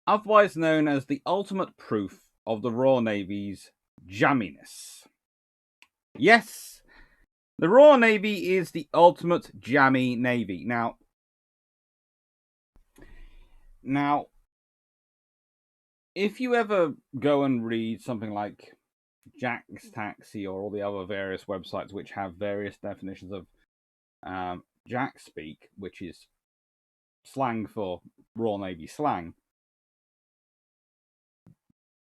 otherwise known as the ultimate proof of the Royal Navy's jamminess. Yes, the Royal Navy is the ultimate jammy navy. Now, if you ever go and read something like Jack's Taxi or all the other various websites which have various definitions of Jack speak, which is slang for Royal Navy slang,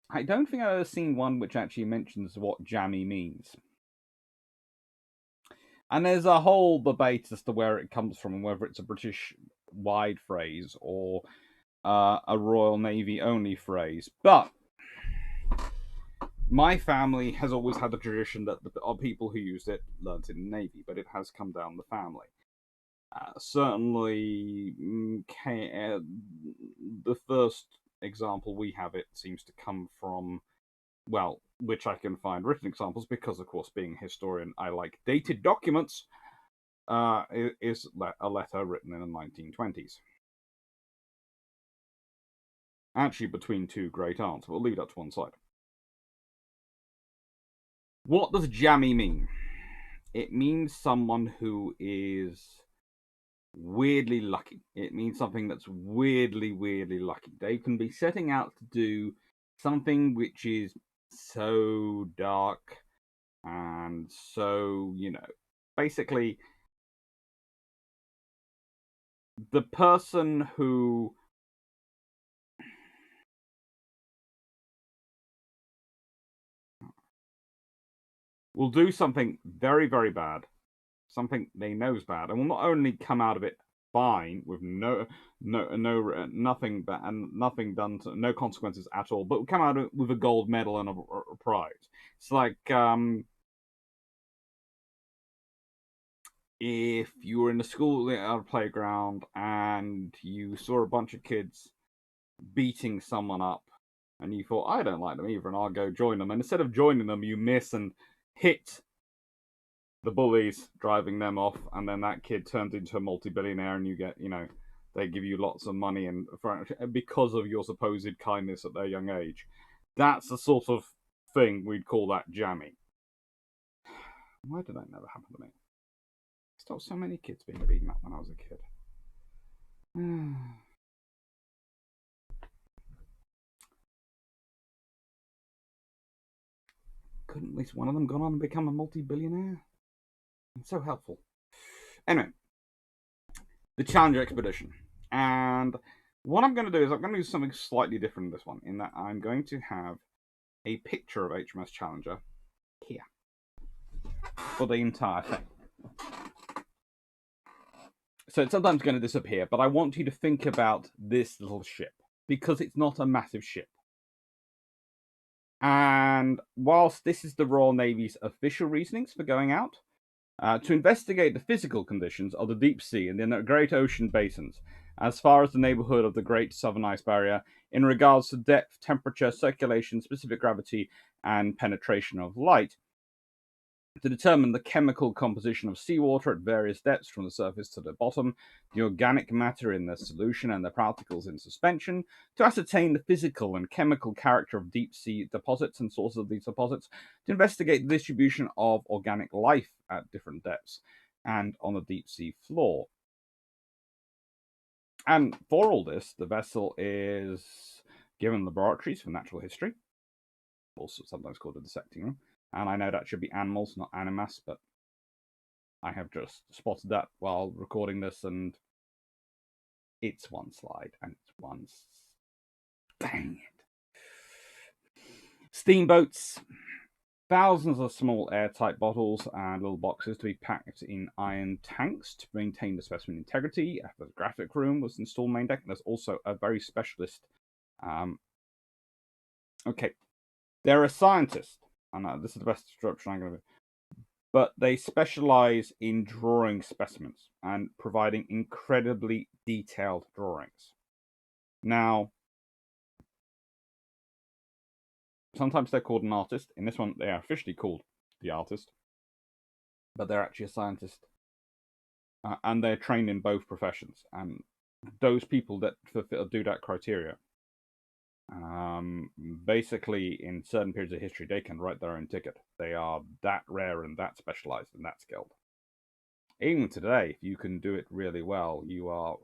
I don't think I've ever seen one which actually mentions what jammy means. And there's a whole debate as to where it comes from and whether it's a British wide phrase or a Royal Navy only phrase. But my family has always had the tradition that the people who used it learnt in the Navy, but it has come down the family. Certainly, the first example we have it seems to come from, well, which I can find written examples because, of course, being a historian, I like dated documents. Is a letter written in the 1920s. Actually, between two great aunts. We'll leave that to one side. What does jammy mean? It means someone who is weirdly lucky. It means something that's weirdly, weirdly lucky. They can be setting out to do something which is so dark and so, basically the person who will do something very, very bad, something they know is bad, and will not only come out of it fine with nothing, and nothing done, no consequences at all, but will come out with a gold medal and a prize. It's like if you were in a school at a playground and you saw a bunch of kids beating someone up, and you thought, I don't like them either, and I'll go join them. And instead of joining them, you miss and hit the bullies, driving them off, and then that kid turns into a multi-billionaire, and you get, they give you lots of money and because of your supposed kindness at their young age. That's the sort of thing we'd call that jammy. Why did that never happen to me? I stopped so many kids being beaten up when I was a kid. Couldn't at least one of them gone on and become a multi-billionaire? It's so helpful. Anyway, the Challenger expedition. And what I'm going to do is I'm going to do something slightly different in this one, in that I'm going to have a picture of HMS Challenger here for the entire thing. So it's sometimes going to disappear, but I want you to think about this little ship because it's not a massive ship. And whilst this is the Royal Navy's official reasonings for going out, to investigate the physical conditions of the deep sea and the great ocean basins, as far as the neighborhood of the Great Southern Ice Barrier, in regards to depth, temperature, circulation, specific gravity, and penetration of light, to determine the chemical composition of seawater at various depths from the surface to the bottom, the organic matter in the solution and the particles in suspension, to ascertain the physical and chemical character of deep sea deposits and sources of these deposits, to investigate the distribution of organic life at different depths and on the deep sea floor. And for all this, the vessel is given laboratories for natural history, also sometimes called a dissecting room. And I know that should be animals, not animas, but I have just spotted that while recording this, and it's one slide, and it's one. Dang it. Steamboats. Thousands of small airtight bottles and little boxes to be packed in iron tanks to maintain the specimen integrity. A photographic room was installed main deck. There's also a very specialist. Okay, they're a scientist, and this is the best description I'm going to do. But they specialize in drawing specimens and providing incredibly detailed drawings. Now, sometimes they're called an artist. In this one, they are officially called the artist, but they're actually a scientist. And they're trained in both professions. And those people that fulfill, do that criteria Basically, in certain periods of history, they can write their own ticket. They are that rare and that specialized and that skilled. Even today, if you can do it really well, you are.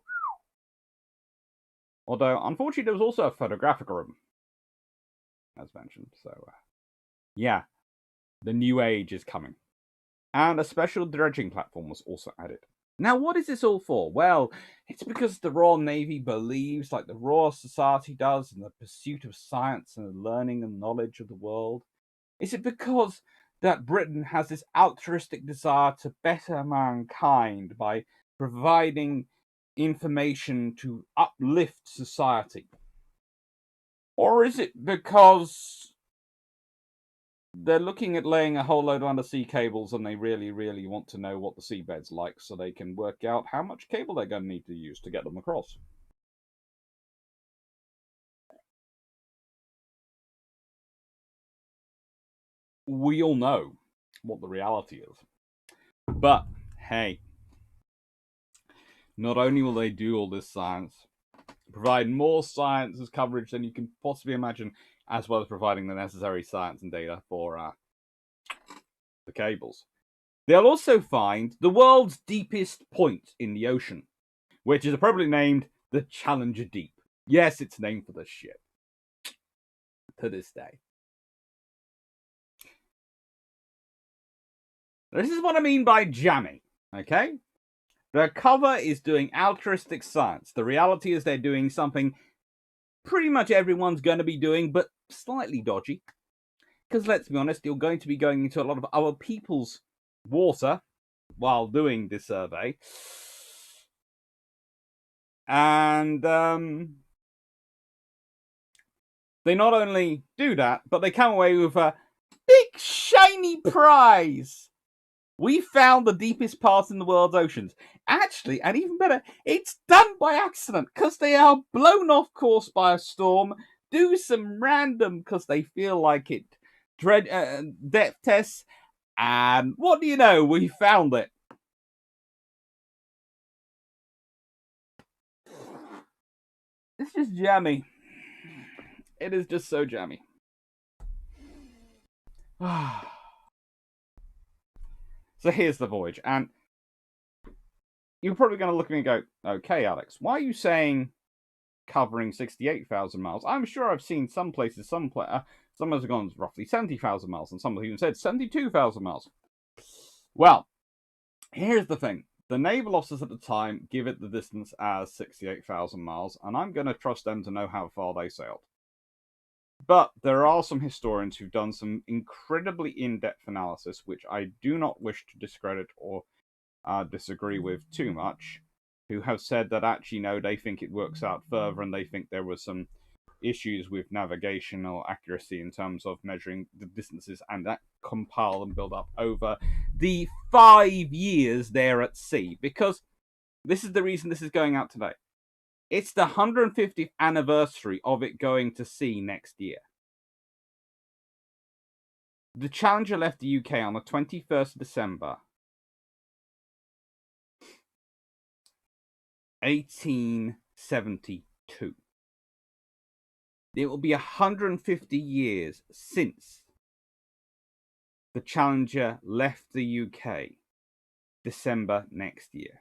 Although, unfortunately, there was also a photographic room, as mentioned. So, yeah, the new age is coming. And a special dredging platform was also added. Now, what is this all for? Well, it's because the Royal Navy believes, like the Royal Society does, in the pursuit of science and learning and knowledge of the world. Is it because that Britain has this altruistic desire to better mankind by providing information to uplift society? Or is it because they're looking at laying a whole load of undersea cables and they really, really want to know what the seabed's like so they can work out how much cable they're going to need to use to get them across? We all know what the reality is. But, hey, not only will they do all this science, provide more science as coverage than you can possibly imagine, as well as providing the necessary science and data for the cables. They'll also find the world's deepest point in the ocean, which is appropriately named the Challenger Deep. Yes, it's named for the ship. To this day. This is what I mean by jamming, okay? The cover is doing altruistic science. The reality is they're doing something pretty much everyone's going to be doing, but slightly dodgy. Because let's be honest, you're going to be going into a lot of other people's water while doing this survey. And they not only do that, but they come away with a big shiny prize. We found the deepest part in the world's oceans. Actually, and even better, it's done by accident because they are blown off course by a storm, do some random because they feel like it depth tests, and what do you know? We found it. It's just jammy. It is just so jammy. So here's the voyage, and you're probably going to look at me and go, okay, Alex, why are you saying covering 68,000 miles? I'm sure I've seen some places, some have gone roughly 70,000 miles, and some have even said 72,000 miles. Well, here's the thing. The naval officers at the time give it the distance as 68,000 miles, and I'm going to trust them to know how far they sailed. But there are some historians who've done some incredibly in-depth analysis, which I do not wish to discredit or disagree with too much, who have said that actually no, they think it works out further, and they think there was some issues with navigational accuracy in terms of measuring the distances, and that compile and build up over the 5 years they're at sea. Because this is the reason this is going out today. It's the 150th anniversary of it going to sea next year. The Challenger left the UK on the 21st of December 1872. It will be 150 years since the Challenger left the UK December next year.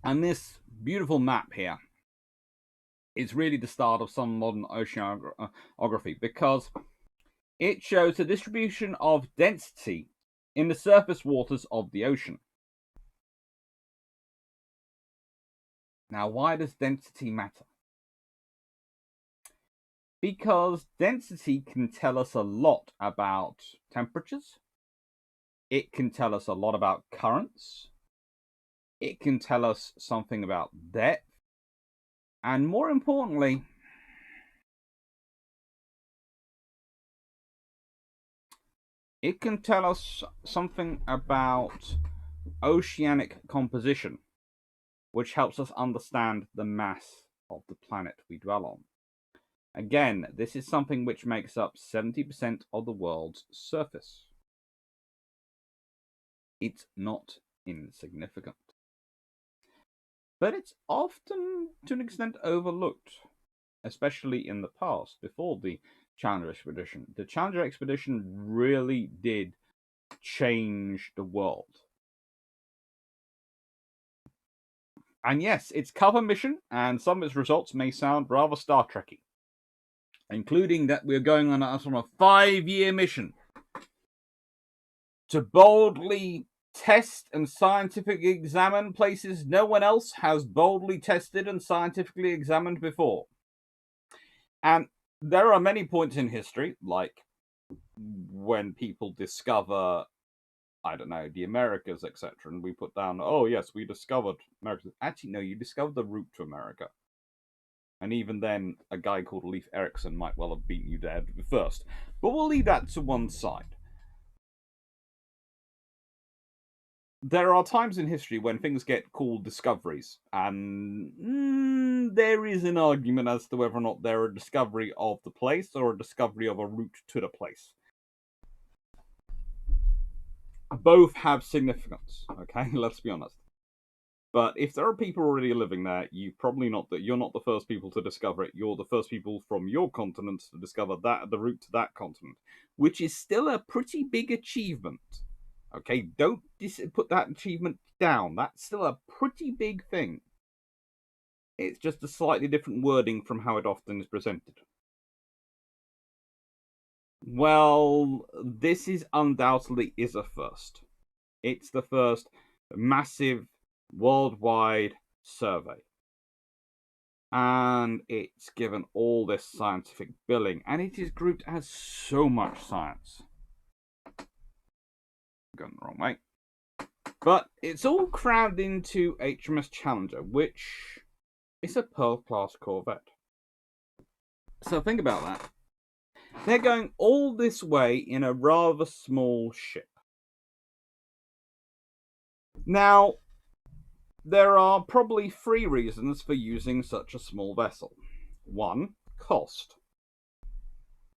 And this beautiful map here is really the start of some modern oceanography, because it shows the distribution of density in the surface waters of the ocean. Now, why does density matter? Because density can tell us a lot about temperatures. It can tell us a lot about currents. It can tell us something about depth. And more importantly, it can tell us something about oceanic composition, which helps us understand the mass of the planet we dwell on. Again, this is something which makes up 70% of the world's surface. It's not insignificant. But it's often, to an extent, overlooked, especially in the past, before the Challenger expedition. The Challenger expedition really did change the world. And yes, its cover mission and some of its results may sound rather Star Trekky, including that we're going on a 5-year mission to boldly test and scientifically examine places no one else has boldly tested and scientifically examined before. And there are many points in history, like when people discover, I don't know, the Americas, etc., and we put down, oh yes, we discovered America. Actually, no, you discovered the route to America. And even then, a guy called Leif Erikson might well have beaten you there first. But we'll leave that to one side. There are times in history when things get called discoveries, and there is an argument as to whether or not they're a discovery of the place or a discovery of a route to the place. Both have significance, okay? Let's be honest. But if there are people already living there, you're not the first people to discover it. You're the first people from your continent to discover the route to that continent, which is still a pretty big achievement. Okay, don't put that achievement down. That's still a pretty big thing. It's just a slightly different wording from how it often is presented. Well, this is undoubtedly is a first. It's the first massive worldwide survey. And it's given all this scientific billing, and it is grouped as so much science. Going the wrong way. But it's all crammed into HMS Challenger, which is a Pearl-class corvette. So think about that. They're going all this way in a rather small ship. Now, there are probably 3 reasons for using such a small vessel. 1, cost.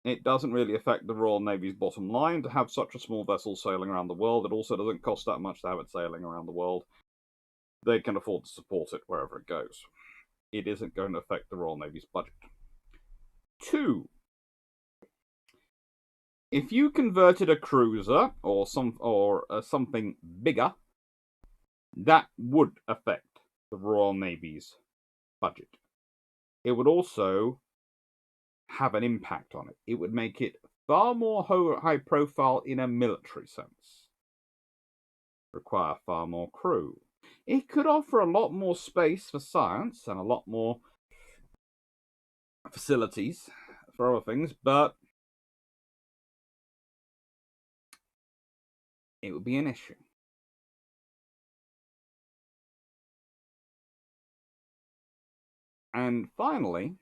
It doesn't really affect the Royal Navy's bottom line to have such a small vessel sailing around the world. It also doesn't cost that much to have it sailing around the world. They can afford to support it wherever it goes. It isn't going to affect the Royal Navy's budget. 2, if you converted a cruiser or something bigger, that would affect the Royal Navy's budget. It would also have an impact on it. It would make it far more high profile in a military sense. Require far more crew. It could offer a lot more space for science and a lot more facilities for other things, but it would be an issue. And finally,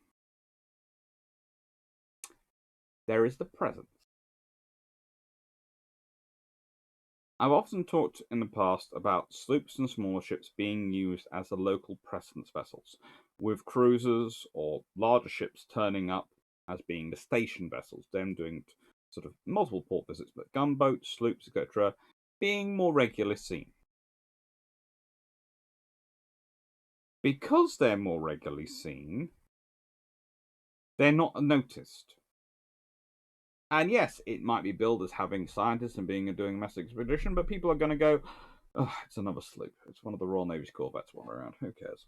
there is the presence. I've often talked in the past about sloops and smaller ships being used as the local presence vessels, with cruisers or larger ships turning up as being the station vessels, them doing sort of multiple port visits, but gunboats, sloops, etc., being more regularly seen. Because they're more regularly seen, they're not noticed. And yes, it might be billed as having scientists and doing a mass expedition, but people are going to go, oh, it's another sloop. It's one of the Royal Navy's corvettes one around. Who cares?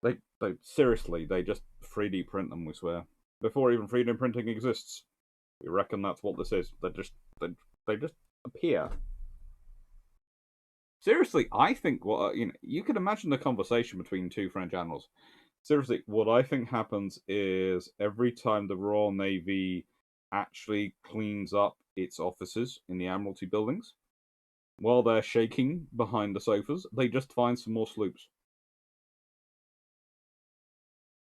They seriously, they just 3D print them, we swear. Before even 3D printing exists. We reckon that's what this is. They just appear. Seriously, I think you can imagine the conversation between 2 French admirals. Seriously, what I think happens is every time the Royal Navy actually cleans up its offices in the Admiralty buildings, while they're shaking behind the sofas, they just find some more sloops.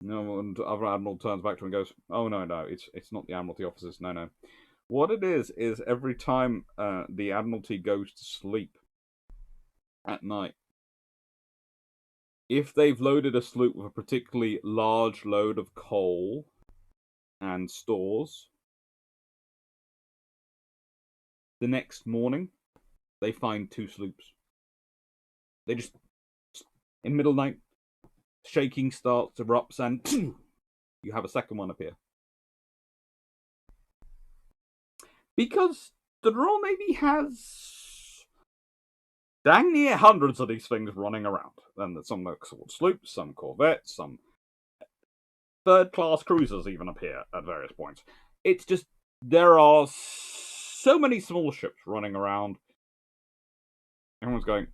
No, and other admiral turns back to him and goes, "Oh no, it's not the Admiralty offices. No. What it is every time the Admiralty goes to sleep at night, if they've loaded a sloop with a particularly large load of coal and stores, the next morning they find 2 sloops. They just, in middle night, shaking starts, erupts, and you have a second one appear. Because the Royal Navy has dang near hundreds of these things running around. And some are called sloops, some corvettes, some third-class cruisers even appear at various points. It's just, there are so many small ships running around. Everyone's going,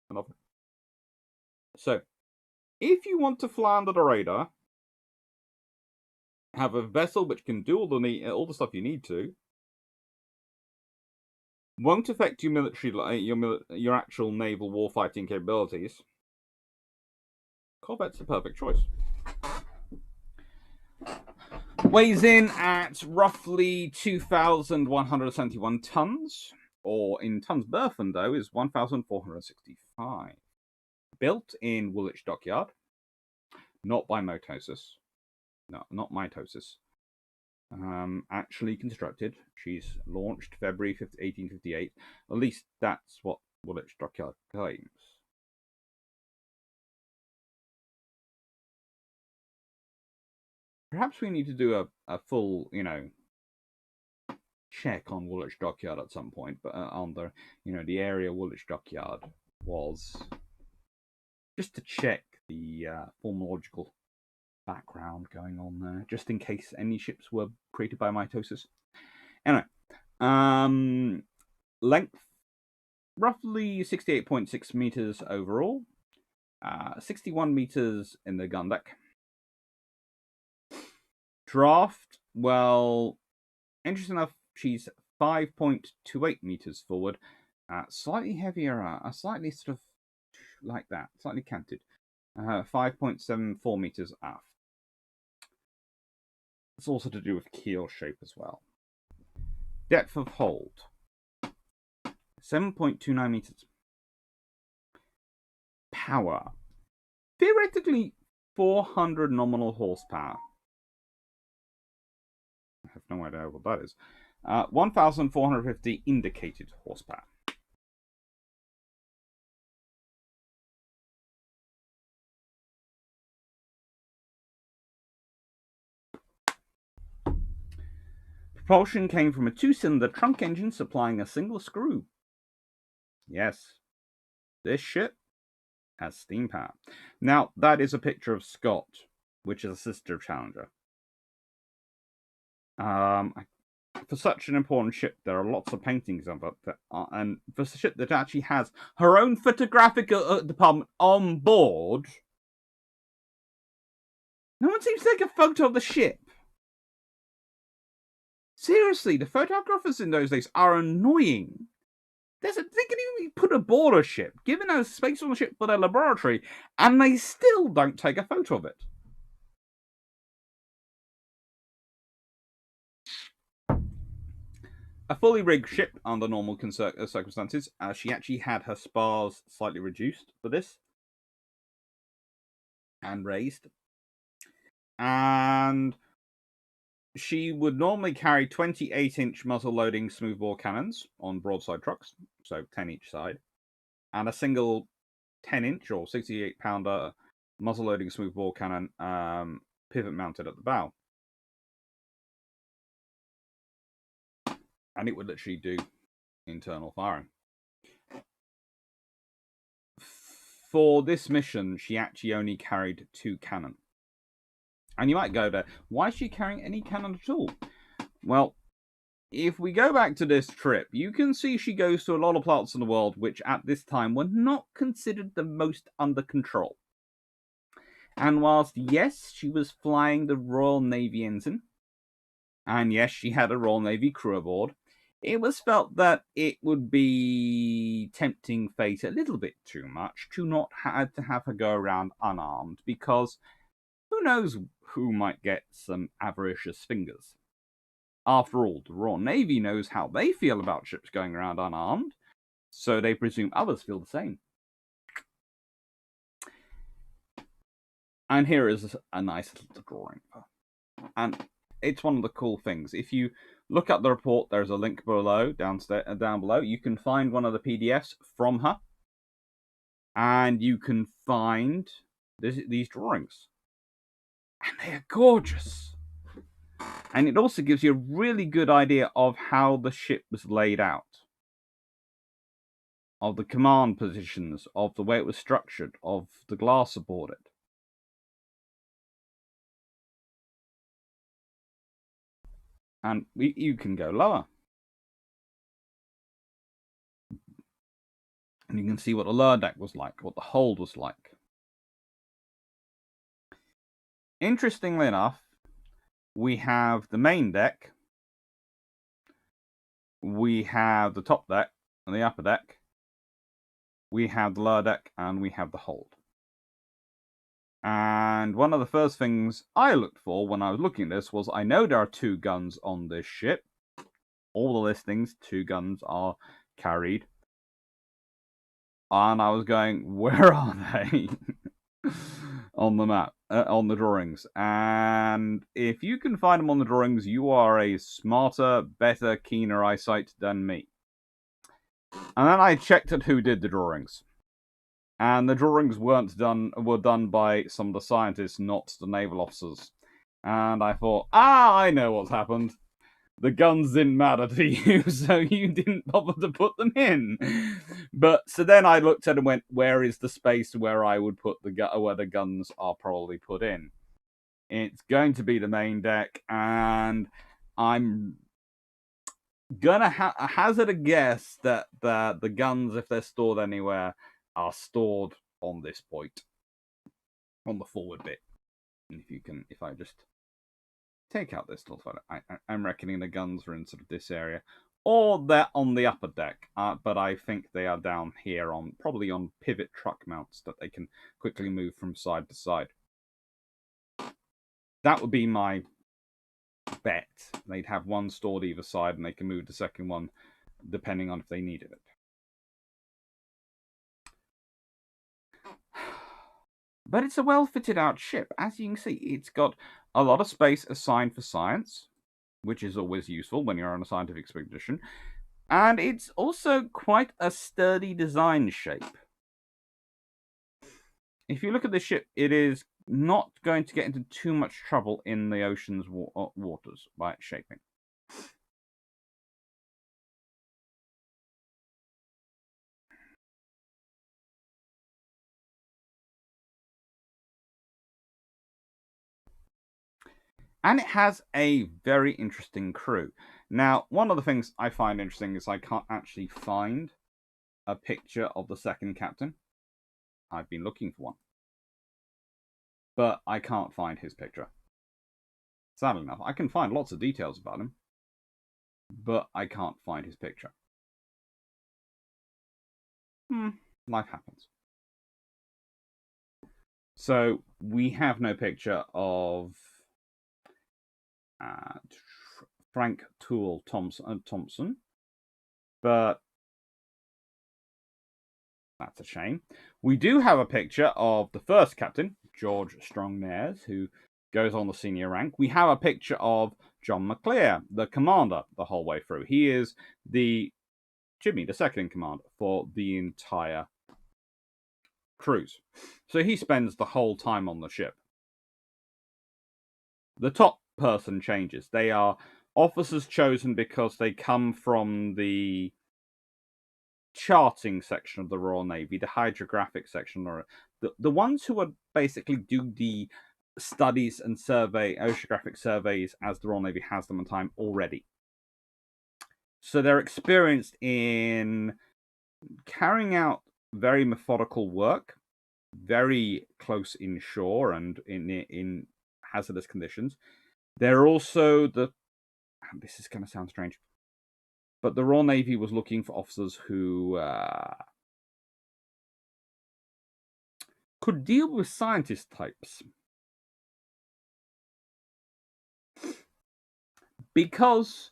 enough. So, if you want to fly under the radar, have a vessel which can do all the stuff you need to, won't affect your military, your actual naval warfighting capabilities, Corvette's the perfect choice. Weighs in at roughly 2,171 tons, or in tons burthen, though, is 1,465. Built in Woolwich Dockyard, not by Mitosis. No, not Mitosis. Actually constructed. She's launched February 1858. At least that's what Woolwich Dockyard claims. Perhaps we need to do a full, check on Woolwich Dockyard at some point, but on the area Woolwich Dockyard was, just to check the formological background going on there, just in case any ships were created by mitosis. Anyway, length roughly 68.6 meters overall, 61 meters in the gun deck. Draft, well, interesting enough, she's 5.28 meters forward, slightly heavier, slightly sort of like that, slightly canted, 5.74 meters aft. It's also to do with keel shape as well. Depth of hold, 7.29 meters. Power, theoretically 400 nominal horsepower. I have no idea what that is. 1,450 indicated horsepower. Propulsion came from a 2-cylinder trunk engine supplying a single screw. Yes, this ship has steam power. Now, that is a picture of Scott, which is a sister of Challenger. For such an important ship, there are lots of paintings of it, and for a ship that actually has her own photographic department on board, no one seems to take a photo of the ship. Seriously, the photographers in those days are annoying. They can even put aboard a ship, given a space on the ship for their laboratory, and they still don't take a photo of it. A fully rigged ship under normal circumstances. She actually had her spars slightly reduced for this and raised. And she would normally carry 28-inch muzzle-loading smoothbore cannons on broadside trucks, so 10 each side, and a single 10-inch or 68-pounder muzzle-loading smoothbore cannon pivot-mounted at the bow. And it would literally do internal firing. For this mission, she actually only carried 2 cannon. And you might go there, why is she carrying any cannon at all? Well, if we go back to this trip, you can see she goes to a lot of parts of the world which at this time were not considered the most under control. And whilst, yes, she was flying the Royal Navy ensign, and yes, she had a Royal Navy crew aboard, it was felt that it would be tempting fate a little bit too much to not have to have her go around unarmed, because who knows who might get some avaricious fingers. After all, the Royal Navy knows how they feel about ships going around unarmed, so they presume others feel the same. And here is a nice little drawing. And it's one of the cool things. If you Look at the report. There's a link below, down below. You can find one of the PDFs from her, and you can find these drawings, and they are gorgeous. And it also gives you a really good idea of how the ship was laid out, of the command positions, of the way it was structured, of the glass aboard it. And you can go lower. And you can see what the lower deck was like, what the hold was like. Interestingly enough, we have the main deck, we have the top deck and the upper deck, we have the lower deck, and we have the hold. And one of the first things I looked for when I was looking at this was, I know there are 2 guns on this ship. All the listings, 2 guns are carried. And I was going, where are they? On the map, on the drawings. And if you can find them on the drawings, you are a smarter, better, keener eyesight than me. And then I checked at who did the drawings. And the drawings were done by some of the scientists, not the naval officers. And I thought, I know what's happened. The guns didn't matter to you, so you didn't bother to put them in. But so then I looked at it and went, where is the space where I would put where the guns are probably put in? It's going to be the main deck, and I'm gonna hazard a guess that the guns, if they're stored anywhere, are stored on this point, on the forward bit. And if I just take out this little photo, I'm reckoning the guns are in sort of this area, or they're on the upper deck. But I think they are down here probably on pivot truck mounts that they can quickly move from side to side. That would be my bet. They'd have one stored either side, and they can move the second one depending on if they needed it. But it's a well-fitted out ship. As you can see, it's got a lot of space assigned for science, which is always useful when you're on a scientific expedition. And it's also quite a sturdy design shape. If you look at the ship, it is not going to get into too much trouble in the ocean's waters by its shaping. And it has a very interesting crew. Now, one of the things I find interesting is I can't actually find a picture of the second captain. I've been looking for one, but I can't find his picture. Sadly enough, I can find lots of details about him, but I can't find his picture. Life happens. So we have no picture of Frank Toole Thompson, but that's a shame. We do have a picture of the first captain, George Strong-Nares, who goes on the senior rank. We have a picture of John McClure, the commander, the whole way through. He is Jimmy, the second in command for the entire cruise. So he spends the whole time on the ship. The top person changes. They are officers chosen because they come from the charting section of the Royal Navy, the hydrographic section, or the ones who are basically do the studies and oceanographic surveys as the Royal Navy has them on time already. So they're experienced in carrying out very methodical work, very close inshore and in hazardous conditions. They're also this is going to sound strange, but the Royal Navy was looking for officers who could deal with scientist types. Because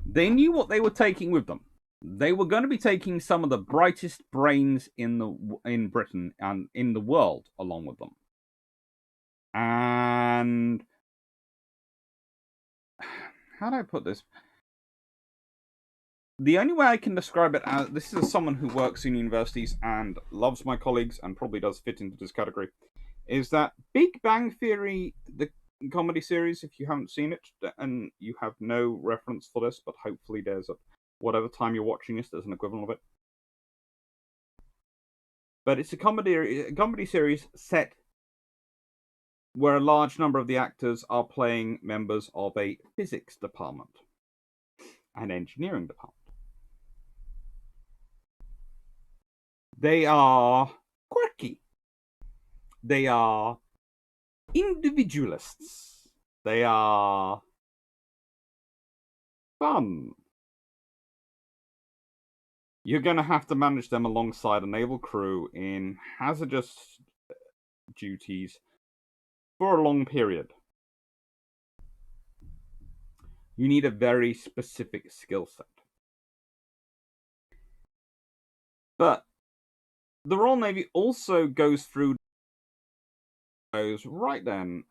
they knew what they were taking with them. They were going to be taking some of the brightest brains in Britain and in the world along with them. And how do I put this? the only way I can describe it as, this is someone who works in universities and loves my colleagues and probably does fit into this category, is that Big Bang Theory, the comedy series, if you haven't seen it and you have no reference for this, but hopefully there's whatever time you're watching this, there's an equivalent of it. But it's a comedy series set where a large number of the actors are playing members of a physics department, an engineering department. They are quirky. They are individualists. They are fun. You're going to have to manage them alongside a naval crew in hazardous duties for a long period. You need a very specific skill set. But the Royal Navy also goes through those right then.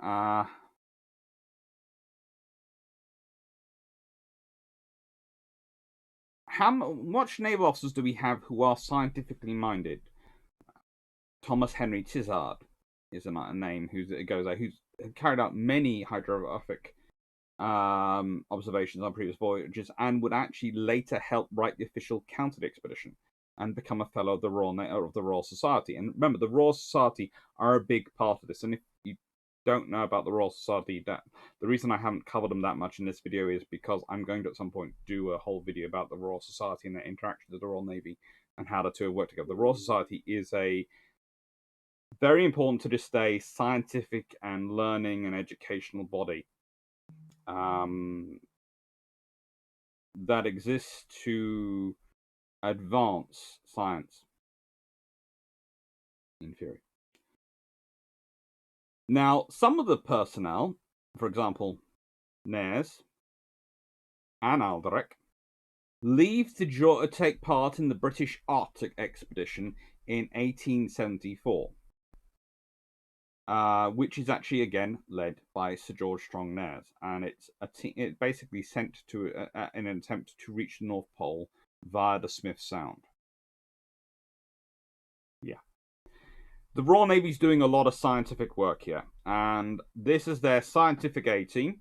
How much naval officers do we have who are scientifically minded? Thomas Henry Tizard is a name who's carried out many hydrographic observations on previous voyages and would actually later help write the official account of the expedition and become a fellow of the Royal Society. And remember, the Royal Society are a big part of this. And if you don't know about the Royal Society, the reason I haven't covered them that much in this video is because I'm going to at some point do a whole video about the Royal Society and their interactions with the Royal Navy and how the two work together. The Royal Society is a very important to this day scientific and learning and educational body that exists to advance science in theory. Now, some of the personnel, for example, Nares and Aldrich, leave to take part in the British Arctic expedition in 1874, which is actually again led by Sir George Strong Nares, and it's basically sent to in an attempt to reach the North Pole via the Smith Sound. Yeah. The Royal Navy's doing a lot of scientific work here, and this is their scientific A team.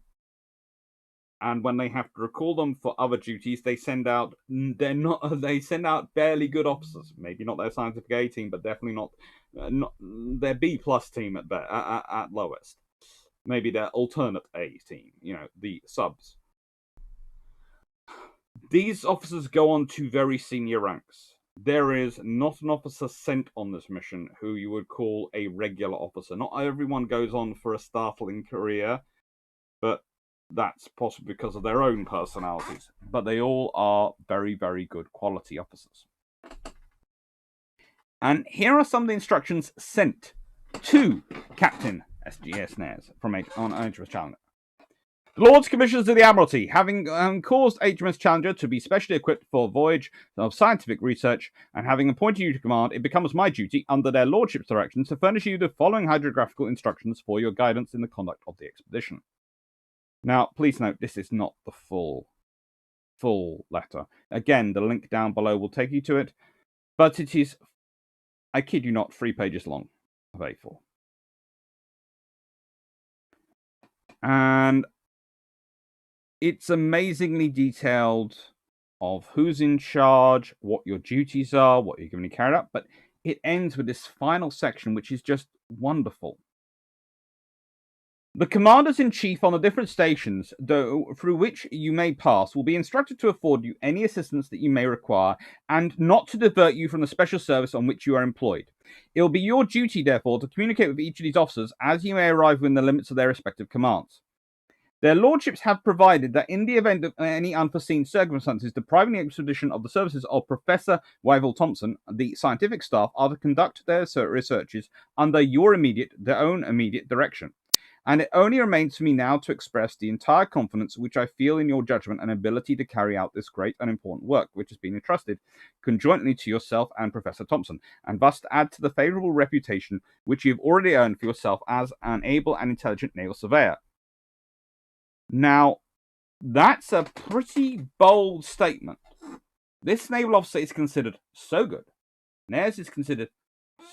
And when they have to recall them for other duties, they send out barely good officers. Maybe not their scientific A team, but definitely not their B+ team at lowest. Maybe their alternate A team, the subs. These officers go on to very senior ranks. There is not an officer sent on this mission who you would call a regular officer. Not everyone goes on for a startling career, but that's possibly because of their own personalities. But they all are very, very good quality officers. And here are some of the instructions sent to Captain SGS Nares from on HMS Challenger. The Lords Commissioners of the Admiralty, having caused HMS Challenger to be specially equipped for a voyage of scientific research, and having appointed you to command, it becomes my duty, under their Lordships' directions, to furnish you the following hydrographical instructions for your guidance in the conduct of the expedition. Now, please note, this is not the full letter. Again, the link down below will take you to it, but it is, I kid you not, 3 pages long of A4. And it's amazingly detailed of who's in charge, what your duties are, what you're going to carry out, but it ends with this final section, which is just wonderful. The commanders-in-chief on the different stations through which you may pass will be instructed to afford you any assistance that you may require, and not to divert you from the special service on which you are employed. It will be your duty, therefore, to communicate with each of these officers as you may arrive within the limits of their respective commands. Their lordships have provided that in the event of any unforeseen circumstances depriving the expedition of the services of Professor Wyville Thompson, the scientific staff are to conduct their researches under their own immediate direction. And it only remains for me now to express the entire confidence which I feel in your judgment and ability to carry out this great and important work, which has been entrusted conjointly to yourself and Professor Thompson, and thus to add to the favourable reputation which you have already earned for yourself as an able and intelligent naval surveyor. Now, that's a pretty bold statement. This naval officer is considered so good, Nares is considered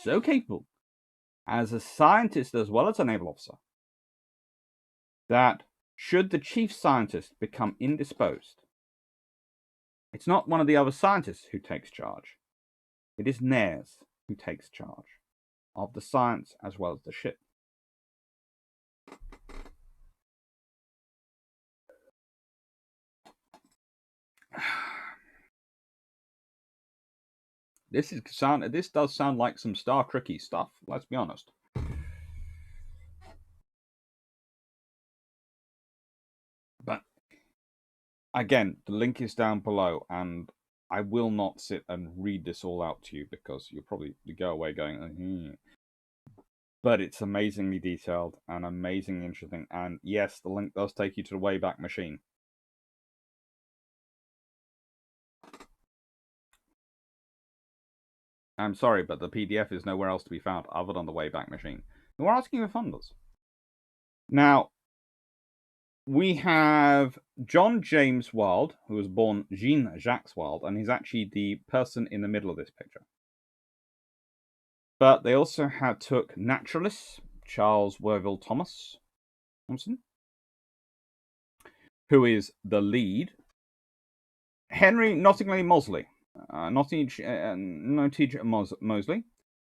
so capable as a scientist as well as a naval officer, that should the chief scientist become indisposed, it's not one of the other scientists who takes charge. It is Nares who takes charge of the science as well as the ship. This does sound like some Star Trekky stuff, let's be honest. But again, the link is down below, and I will not sit and read this all out to you because you'll probably go away going, But it's amazingly detailed and amazingly interesting. And yes, the link does take you to the Wayback Machine. I'm sorry, but the PDF is nowhere else to be found other than the Wayback Machine. We're asking for funders. Now, we have John James Wilde, who was born Jean-Jacques Wilde, and he's actually the person in the middle of this picture. But they also took naturalists, Charles Worville Thompson, who is the lead, Henry Nottingham Moseley, Moseley,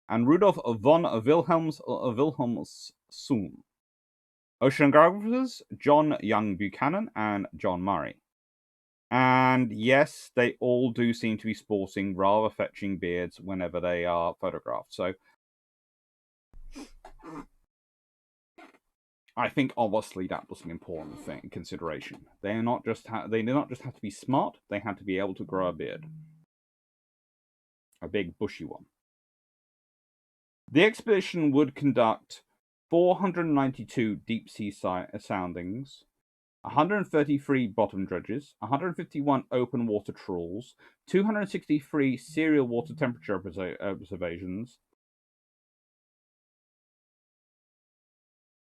and Rudolf von Wilhelmssohn. Oceanographers John Young Buchanan and John Murray. And yes, they all do seem to be sporting rather fetching beards whenever they are photographed. So I think obviously that was an important consideration. They did not just have to be smart; they had to be able to grow a beard, a big bushy one. The expedition would conduct 492 deep sea soundings, 133 bottom dredges, 151 open water trawls, 263 serial water temperature observations,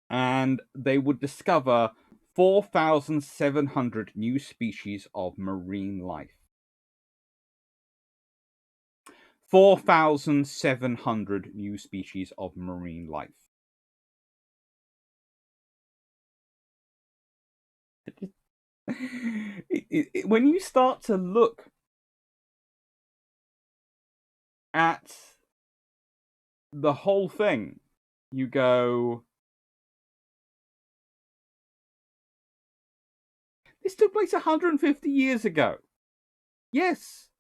and they would discover 4,700 new species of marine life. 4,700 new species of marine life. When you start to look at the whole thing, you go, this took place 150 years ago. Yes,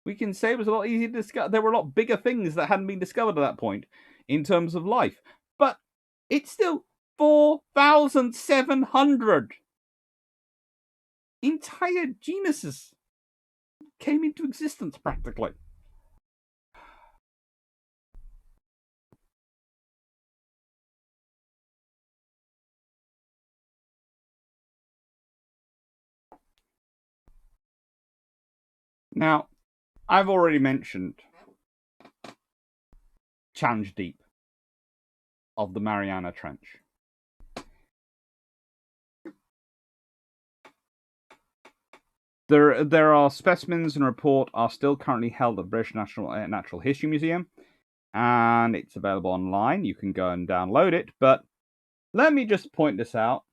we can say it was a lot easier to discover. There were a lot bigger things that hadn't been discovered at that point in terms of life. But it's still 4,700 entire genuses came into existence practically. Now, I've already mentioned Challenge Deep of the Mariana Trench. There are specimens and report are still currently held at the British Natural History Museum, and it's available online. You can go and download it, but let me just point this out.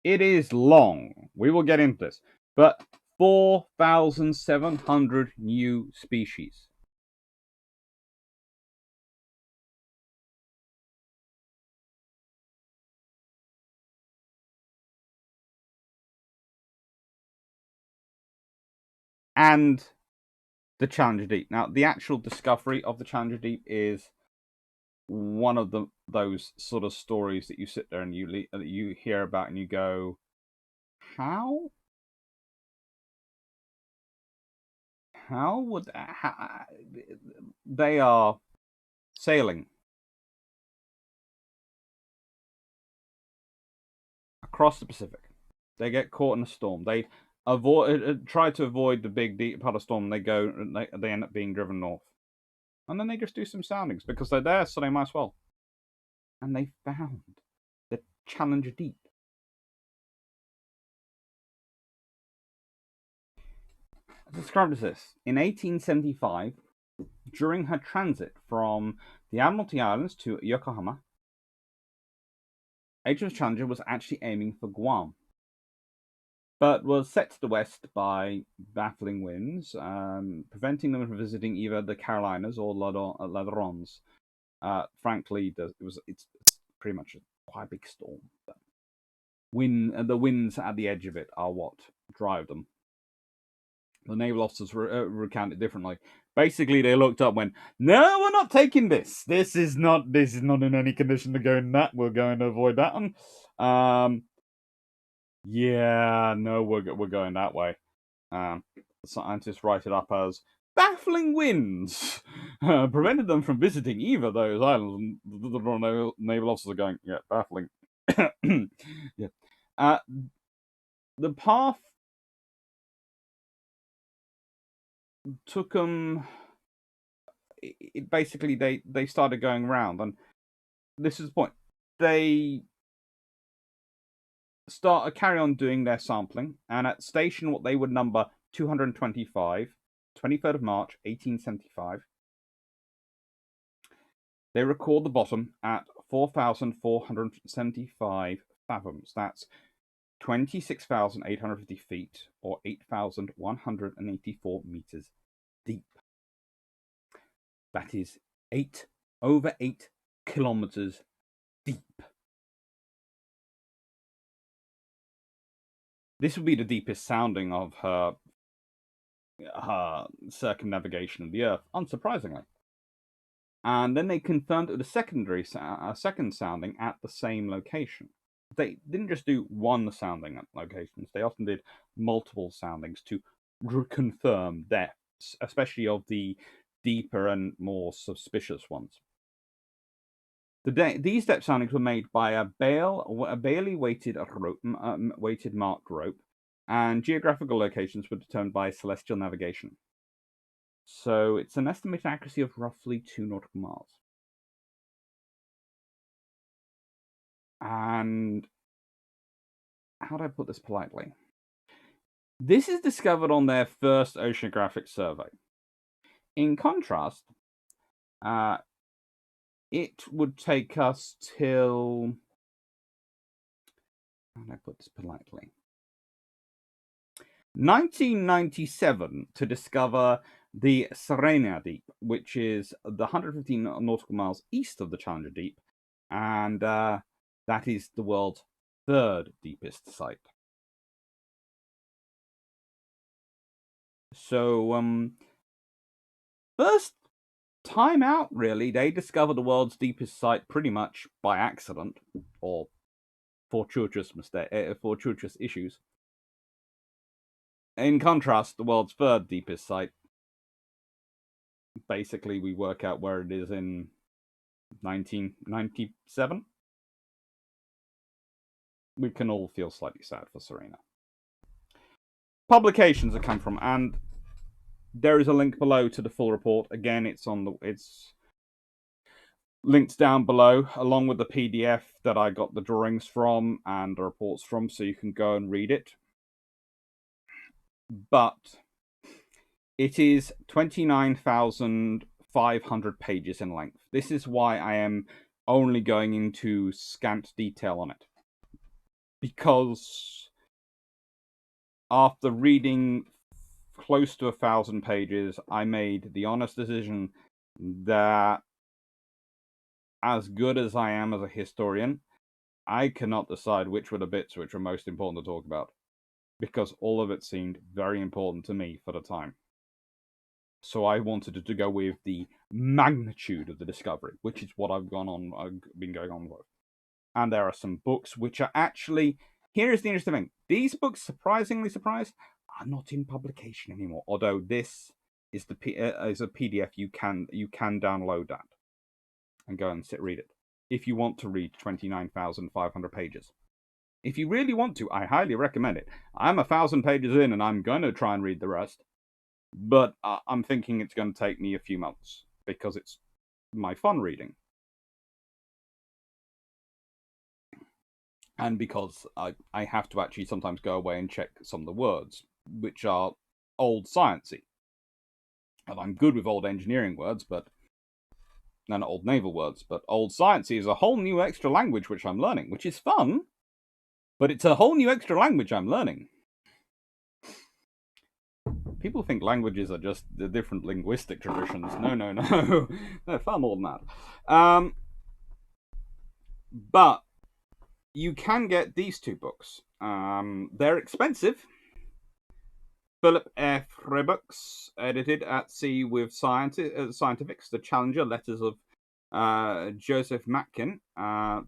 It is long. We will get into this, but 4,700 new species. And the Challenger Deep. Now, the actual discovery of the Challenger Deep is one of those sort of stories that you sit there and you hear about and you go, how? How would they are sailing across the Pacific? They get caught in a storm. They try to avoid the big deep part of storm. They end up being driven north, and then they just do some soundings because they're there, so they might as well. And they found the Challenger Deep. described as this. In 1875, during her transit from the Admiralty Islands to Yokohama, HMS Challenger was actually aiming for Guam, but was set to the west by baffling winds, preventing them from visiting either the Carolinas or Ladrones. Frankly, it's pretty much quite a big storm. The winds at the edge of it are what drive them. The naval officers recount it differently. Basically, they looked up and went, "No, we're not taking this. This is not in any condition to go in that. We're going to avoid that one." Yeah, no, we're going that way. The scientists write it up as baffling winds prevented them from visiting either of those islands. The naval officers are going, yeah, baffling. Yeah. The path took them. Basically, they started going around, and this is the point. They carry on doing their sampling, and at station what they would number 225, 23rd of March, 1875, they record the bottom at 4,475 fathoms. That's 26,850 feet, or 8,184 meters deep. That is over 8 kilometers deep. This would be the deepest sounding of her circumnavigation of the Earth, unsurprisingly. And then they confirmed it with a second sounding at the same location. They didn't just do one sounding at locations; they often did multiple soundings to confirm depths, especially of the deeper and more suspicious ones. These depth soundings were made by a Bailey weighted marked rope, and geographical locations were determined by celestial navigation. So it's an estimated accuracy of roughly 2 nautical miles. And how do I put this politely? This is discovered on their first oceanographic survey. In contrast, it would take us till, how do I put this politely? 1997 to discover the Serena Deep, which is the 115 nautical miles east of the Challenger Deep, and that is the world's third deepest site. So, first time out, really, they discovered the world's deepest site pretty much by accident or fortuitous issues. In contrast, the world's third deepest site, basically, we work out where it is in 1997. We can all feel slightly sad for Serena. Publications that come from, and there is a link below to the full report. Again, it's linked down below, along with the PDF that I got the drawings from and the reports from, so you can go and read it. But it is 29,500 pages in length. This is why I am only going into scant detail on it. Because after reading close to 1,000 pages, I made the honest decision that, as good as I am as a historian, I cannot decide which were the bits which were most important to talk about, because all of it seemed very important to me for the time. So I wanted to go with the magnitude of the discovery, which is what I've been going on with. And there are some books which are actually, here's the interesting thing, these books, surprisingly, are not in publication anymore. Although this is a PDF you can download that and go and read it if you want to read 29,500 pages. If you really want to, I highly recommend it. I'm 1,000 pages in and I'm going to try and read the rest. But I'm thinking it's going to take me a few months because it's my fun reading. And because I have to actually sometimes go away and check some of the words, which are old sciencey. And I'm good with old engineering words, but not old naval words, but old sciencey is a whole new extra language which I'm learning, which is fun, but it's a whole new extra language I'm learning. People think languages are just the different linguistic traditions. No. They're far more than that. But you can get these two books. They're expensive. Philip F. Rebux, edited at sea with Scientifics, The Challenger, Letters of Joseph Matkin,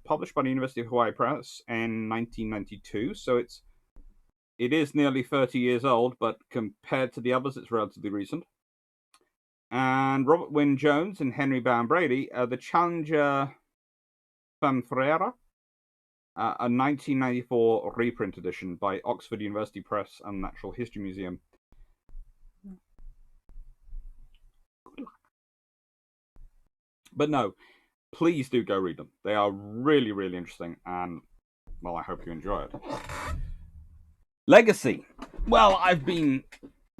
published by the University of Hawaii Press in 1992. So it is nearly 30 years old, but compared to the others, it's relatively recent. And Robert Wynne Jones and Henry Bowen Brady, The Challenger Fanfrera, a 1994 reprint edition by Oxford University Press and Natural History Museum. But no, please do go read them. They are really, really interesting, and, well, I hope you enjoy it. Legacy. Well, I've been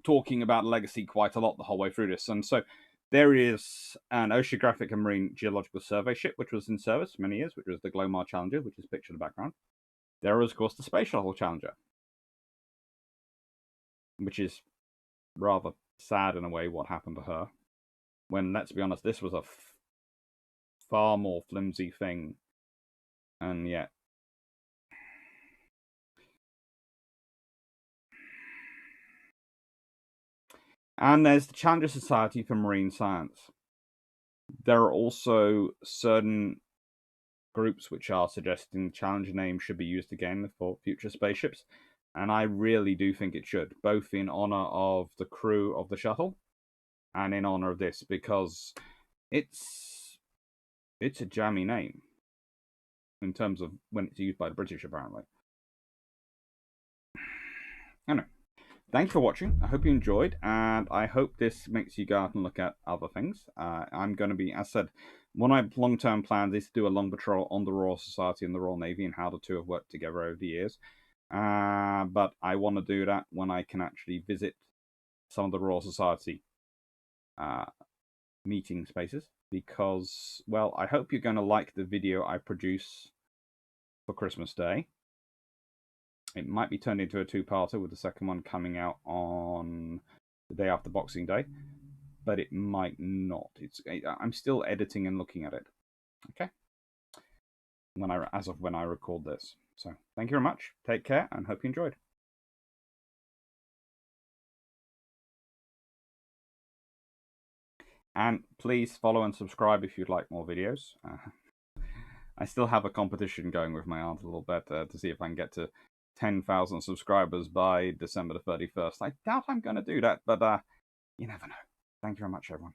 talking about legacy quite a lot the whole way through this, and so there is an Oceanographic and Marine Geological Survey ship which was in service many years, which was the Glomar Challenger, which is pictured in the background. There was, of course, the Space Shuttle Challenger, which is rather sad in a way what happened to her, when, let's be honest, this was a far more flimsy thing, and yet and there's the Challenger Society for Marine Science. There are also certain groups which are suggesting the Challenger name should be used again for future spaceships, and I really do think it should, both in honor of the crew of the shuttle and in honor of this, because it's a jammy name in terms of when it's used by the British, apparently. Anyway, thanks for watching. I hope you enjoyed, and I hope this makes you go out and look at other things. I'm going to be, as I said, one of my long-term plans is to do a long patrol on the Royal Society and the Royal Navy and how the two have worked together over the years. But I want to do that when I can actually visit some of the Royal Society meeting spaces, because, well, I hope you're going to like the video I produce for Christmas Day. It might be turned into a two-parter with the second one coming out on the day after Boxing Day, but it might not. I'm still editing and looking at it. Okay, as of when I record this. So thank you very much. Take care, and hope you enjoyed. And please follow and subscribe if you'd like more videos. I still have a competition going with my aunt a little bit to see if I can get to 10,000 subscribers by December the 31st. I doubt I'm going to do that, but you never know. Thank you very much, everyone.